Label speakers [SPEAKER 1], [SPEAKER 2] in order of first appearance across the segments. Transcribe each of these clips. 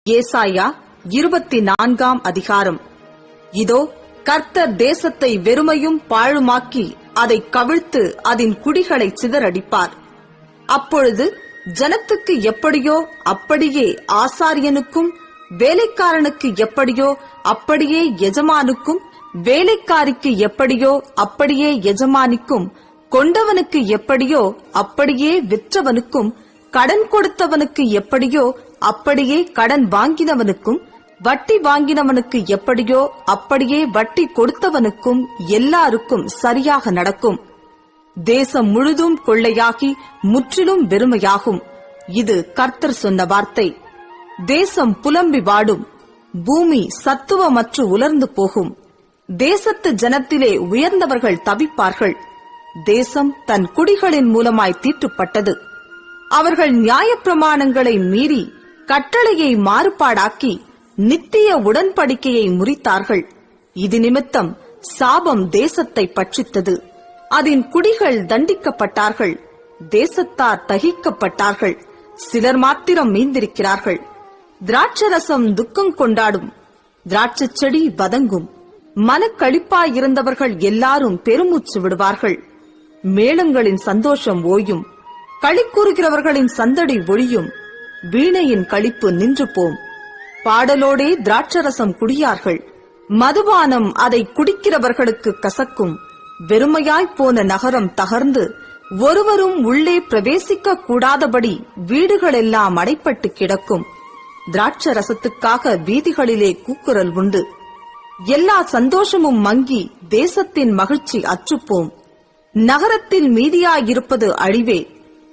[SPEAKER 1] ஏசாயா 24 அதிகாரம். இதோ, கர்த்தர் தேசத்தை வெறுமையும் பாழுமாக்கி அதை கவிழ்த்து அதன் குடிகளை சிதறடிப்பார். அப்பொழுது ஜனத்துக்கு எப்படியோ அப்படியே ஆசாரியனுக்கும், வேலைக்காரனுக்கு எப்படியோ அப்படியே எஜமானுக்கும், வேலைக்காரிக்கு எப்படியோ அப்படியே எஜமானிக்கும், கொண்டவனுக்கு எப்படியோ அப்படியே விற்றவனுக்கும், கடன் கொடுத்தவனுக்கு எப்படியோ அப்படியே கடன் வாங்கினவனுக்கும், வட்டி வாங்கினவனுக்கு எப்படியோ அப்படியே வட்டி கொடுத்தவனுக்கும் எல்லாருக்கும் சரியாக நடக்கும். தேசம் முழுதும் கொள்ளையாகி முற்றிலும் வெறுமையாகும். இது கர்த்தர் சொன்ன வார்த்தை. தேசம் புலம்பி வாடும், பூமி சத்துவமற்று உலர்ந்து போகும். தேசத்து ஜனத்திலே உயர்ந்தவர்கள் தவிப்பார்கள். தேசம் தன் குடிகளின் மூலமாய் தீட்டுப்பட்டது. அவர்கள் நியாயப்பிரமாணங்களை மீறி கட்டளையை மாறுபாடாக்கி நித்திய உடன்படிக்கையை முறித்தார்கள். இது நிமித்தம் சாபம் தேசத்தை பட்சித்தது. அதன் குடிகள் தண்டிக்கப்பட்டார்கள். தேசத்தார் தகிக்கப்பட்டார்கள். சிலர் மாத்திரம் மீந்திருக்கிறார்கள். திராட்சரசம் துக்கம் கொண்டாடும், திராட்சை செடி வதங்கும். மனக்களிப்பாயிருந்தவர்கள் எல்லாரும் பெருமூச்சு விடுவார்கள். மேளங்களின் சந்தோஷம் ஓயும், களி கூறுகிறவர்களின் சந்தடி ஒழியும். வீணையின் களிப்பு நின்று போம். பாடலோடே திராட்சரசம் குடியார்கள். மதுபானம் அதை குடிக்கிறவர்களுக்கு கசக்கும். வெறுமையாய்ப் போன நகரம் தகர்ந்து ஒருவரும் உள்ளே பிரவேசிக்க கூடாதபடி வீடுகளெல்லாம் அடைப்பட்டு கிடக்கும். திராட்சரசத்துக்காக வீதிகளிலே கூக்குரல் உண்டு. எல்லா சந்தோஷமும் மங்கி தேசத்தின் மகிழ்ச்சி அற்றுப்போம். நகரத்தில் மீதியாயிருப்பது அழிவே.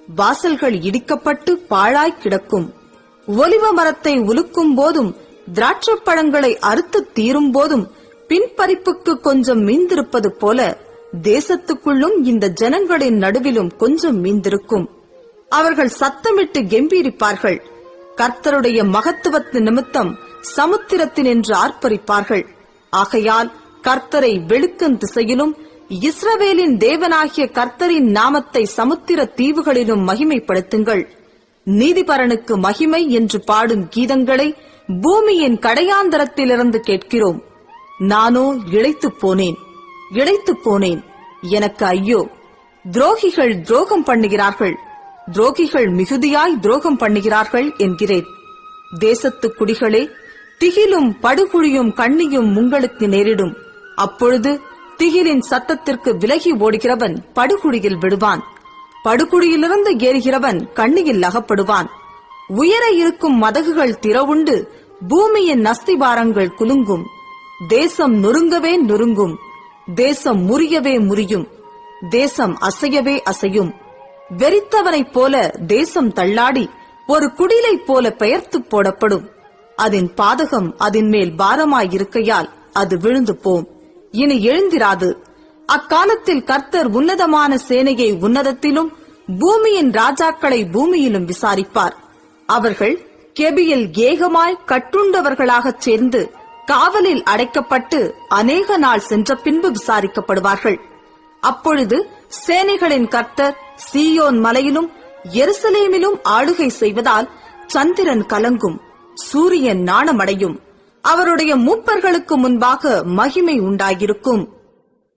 [SPEAKER 1] வாசல்கள் இடிக்கப்பட்டு பாழாய் கிடக்கும். ஒலிவ மரத்தை உலுக்கும் போதும், திராட்சைப் பழங்களை அறுத்து தீரும் போதும் பின்பறிப்புக்கு கொஞ்சம் மீந்திருப்பது போல தேசத்துக்குள்ளும் இந்த ஜனங்களின் நடுவிலும் கொஞ்சம் மீந்திருக்கும். அவர்கள் சத்தமிட்டு கெம்பீரிப்பார்கள். கர்த்தருடைய மகத்துவத்து நிமித்தம் சமுத்திரத்தினின்று ஆர்ப்பரிப்பார்கள். ஆகையால் கர்த்தரை வெளுக்கும் திசையிலும், இஸ்ரவேலின் தேவனாகிய கர்த்தரின் நாமத்தை சமுத்திர தீவுகளிலும் மகிமைப்படுத்துங்கள். நீதிபரனுக்கு மகிமை என்று பாடும் கீதங்களை பூமியின் கடையாந்தரத்திலிருந்து கேட்கிறோம். நானோ இளைத்துப் போனேன். எனக்கு ஐயோ! துரோகிகள் துரோகம் பண்ணுகிறார்கள், துரோகிகள் மிகுதியாய் துரோகம் பண்ணுகிறார்கள் என்கிறேன். தேசத்து குடிகளே, திகிலும் படுகுழியும் கண்ணியும் உங்களுக்கு நேரிடும். அப்பொழுது திகிலின் சத்தத்திற்கு விலகி ஓடுகிறவன் படுகுழியில் விடுவான். படுகுழியிலிருந்து ஏறுகிறவன் கண்ணியில் அகப்படுவான். உயர இருக்கும் மதகுகள் திறவுண்டு பூமியின் அஸ்திபாரங்கள் குலுங்கும். தேசம் நொறுங்கவே நொறுங்கும். தேசம் முறியவே முறியும். தேசம் அசையவே அசையும். வெறித்தவனைப் போல தேசம் தள்ளாடி ஒரு குடிலைப் போல பெயர்த்து போடப்படும். அதன் பாதகம் அதன் மேல் பாரமாயிருக்கையால் அது விழுந்து போம், இனி எழுந்திராது. அக்காலத்தில் கர்த்தர் உன்னதமான சேனையை உன்னதத்திலும், பூமியின் ராஜாக்களை பூமியிலும் விசாரிப்பார். அவர்கள் கெபியில் ஏகமாய் கட்டுண்டவர்களாகச் சேர்ந்து காவலில் அடைக்கப்பட்டு அநேக நாள் சென்ற பின்பு விசாரிக்கப்படுவார்கள். அப்பொழுது சேனைகளின் கர்த்தர் சீயோன் மலையிலும் எருசலேமிலும் ஆளுகை செய்வதால் சந்திரன் கலங்கும், சூரியன் நாணமடையும். அவருடைய மூப்பர்களுக்கு முன்பாக மகிமை உண்டாயிருக்கும்.